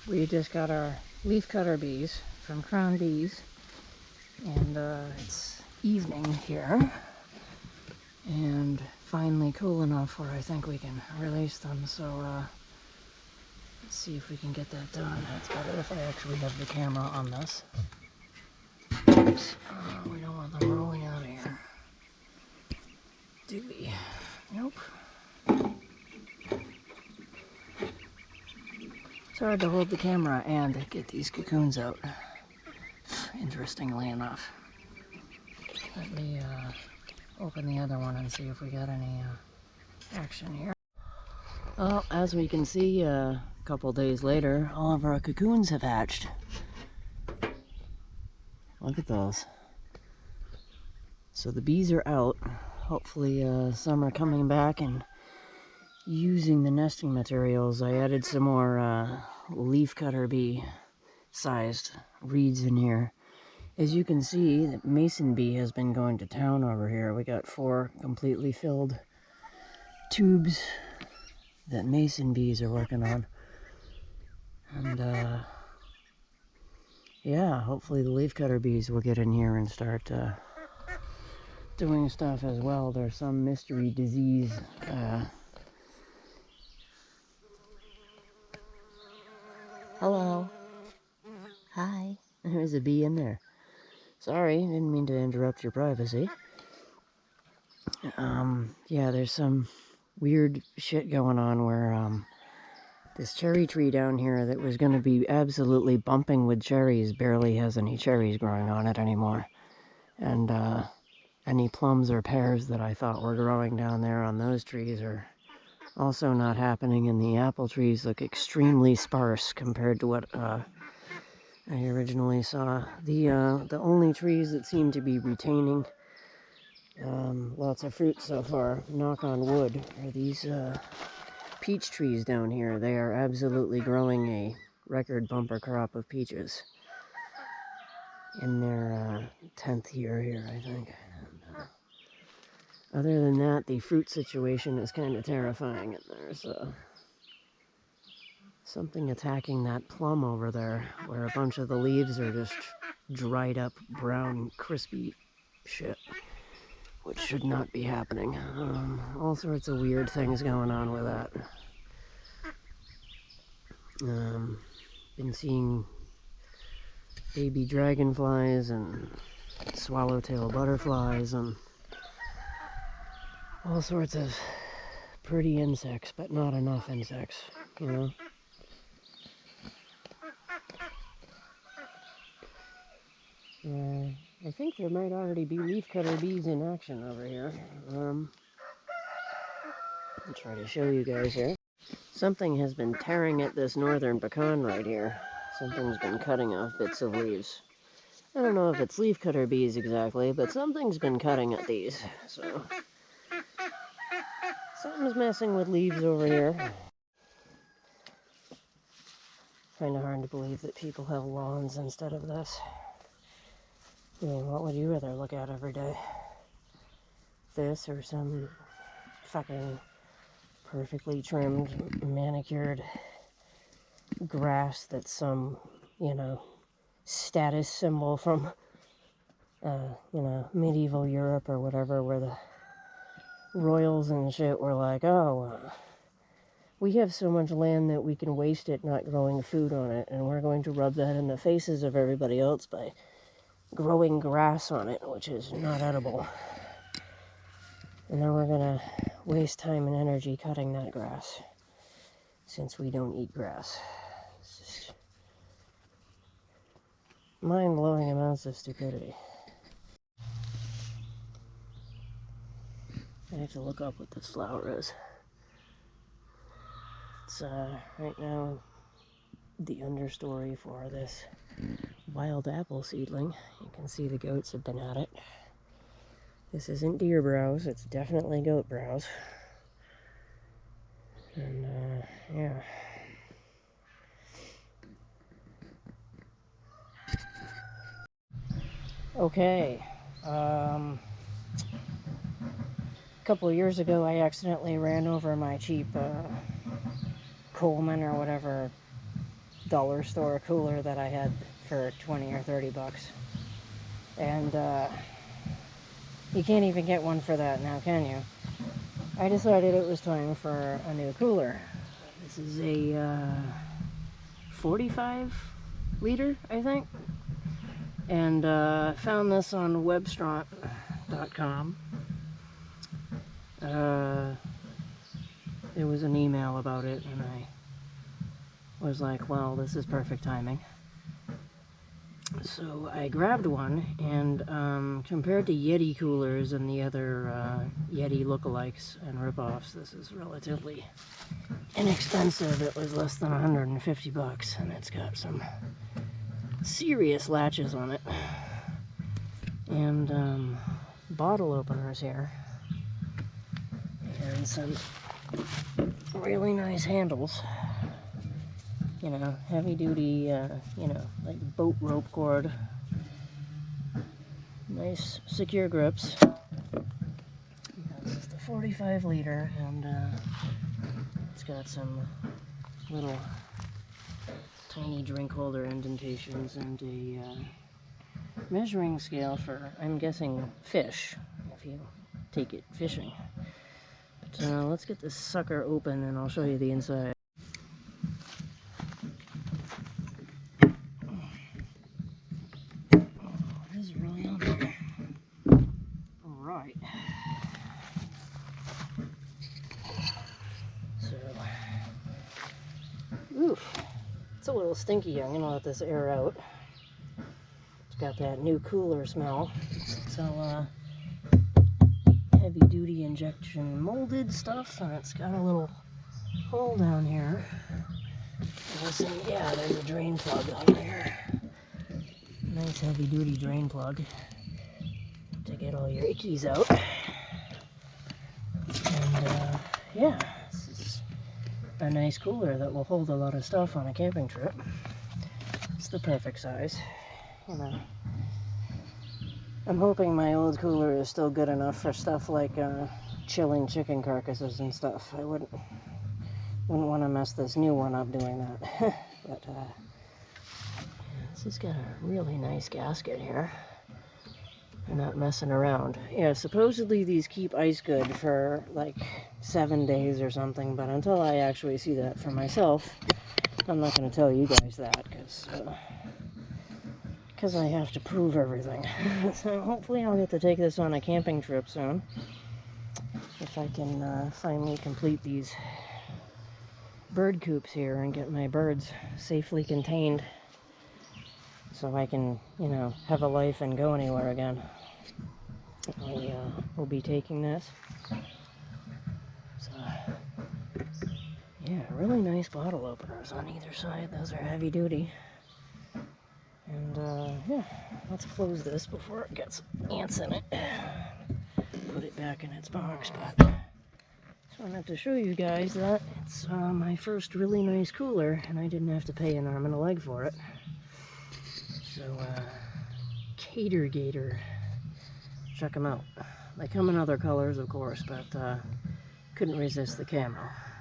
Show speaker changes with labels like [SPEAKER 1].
[SPEAKER 1] We just got our leafcutter bees from Crown Bees, and it's evening here, and finally cool enough where I think we can release them. So let's see if we can get that done. It's better if I actually have the camera on this. Oops. We don't want them rolling out of here, do we? Nope. It's hard to hold the camera and get these cocoons out, interestingly enough. Let me open the other one and see if we got any action here. Well, as we can see, a couple days later, all of our cocoons have hatched. Look at those. So the bees are out. Hopefully some are coming back and using the nesting materials. I added some more leafcutter bee sized reeds in here. As you can see, that mason bee has been going to town over here. We got 4 completely filled tubes that mason bees are working on. And yeah, hopefully the leafcutter bees will get in here and start doing stuff as well. There's some mystery disease hello. Hi. There's a bee in there. Sorry, didn't mean to interrupt your privacy. Yeah, there's some weird shit going on where this cherry tree down here that was going to be absolutely bumping with cherries barely has any cherries growing on it anymore. And any plums or pears that I thought were growing down there on those trees are also not happening, and the apple trees look extremely sparse compared to what I originally saw. The only trees that seem to be retaining lots of fruit so far, knock on wood, are these peach trees down here. They are absolutely growing a record bumper crop of peaches in their 10th year here, I think. And, other than that, the fruit situation is kind of terrifying in there, so something attacking that plum over there, where a bunch of the leaves are just dried up, brown, crispy shit, which should not be happening. All sorts of weird things going on with that. Been seeing baby dragonflies and swallowtail butterflies and all sorts of pretty insects, but not enough insects, you know? I think there might already be leafcutter bees in action over here. I'll try to show you guys here. Something has been tearing at this northern pecan right here. Something's been cutting off bits of leaves. I don't know if it's leafcutter bees exactly, but something's been cutting at these, so something's messing with leaves over here. Kind of hard to believe that people have lawns instead of this. I mean, what would you rather look at every day? This or some fucking perfectly trimmed, manicured grass that's some, you know, status symbol from, you know, medieval Europe or whatever, where the royals and shit were like, oh, we have so much land that we can waste it not growing food on it, and we're going to rub that in the faces of everybody else by growing grass on it, which is not edible. And then we're gonna waste time and energy cutting that grass, since we don't eat grass. It's just mind-blowing amounts of stupidity. I have to look up what this flower is. It's right now the understory for this wild apple seedling. You can see the goats have been at it. This isn't deer browse, it's definitely goat browse. And yeah. Okay. A couple of years ago, I accidentally ran over my cheap Coleman or whatever dollar store cooler that I had for 20 or 30 bucks. And you can't even get one for that now, can you? I decided it was time for a new cooler. This is a 45 liter, I think. And found this on webstront.com. There was an email about it, and I was like, well, this is perfect timing. So I grabbed one, and compared to Yeti coolers and the other Yeti lookalikes and ripoffs, this is relatively inexpensive. It was less than 150 bucks, and it's got some serious latches on it. And bottle openers here. And some really nice handles. You know, heavy duty, you know, like boat rope cord. Nice secure grips. Yeah, this is the 45 liter, and it's got some little tiny drink holder indentations and a measuring scale for, I'm guessing, fish, if you take it fishing. But let's get this sucker open and I'll show you the inside. Alright. So, oof, it's a little stinky. I'm gonna let this air out. It's got that new cooler smell. So, heavy duty injection molded stuff, and it's got a little hole down here. Listen, yeah, there's a drain plug on there. Nice heavy duty drain plug to get all your ickies out. And yeah, this is a nice cooler that will hold a lot of stuff on a camping trip. It's the perfect size, you know. I'm hoping my old cooler is still good enough for stuff like chilling chicken carcasses and stuff. I wouldn't want to mess this new one up doing that. But this has got a really nice gasket here. They're not messing around. Yeah, supposedly these keep ice good for like 7 days or something, but until I actually see that for myself, I'm not going to tell you guys that, because I have to prove everything. So hopefully I'll get to take this on a camping trip soon, if I can finally complete these bird coops here and get my birds safely contained, so I can, you know, have a life and go anywhere again. I will be taking this. So, yeah, really nice bottle openers on either side. Those are heavy duty. And, yeah, let's close this before it gets ants in it. Put it back in its box, but just wanted to show you guys that it's my first really nice cooler, and I didn't have to pay an arm and a leg for it. So, Gator. Check them out. They come in other colors, of course, but couldn't resist the camo.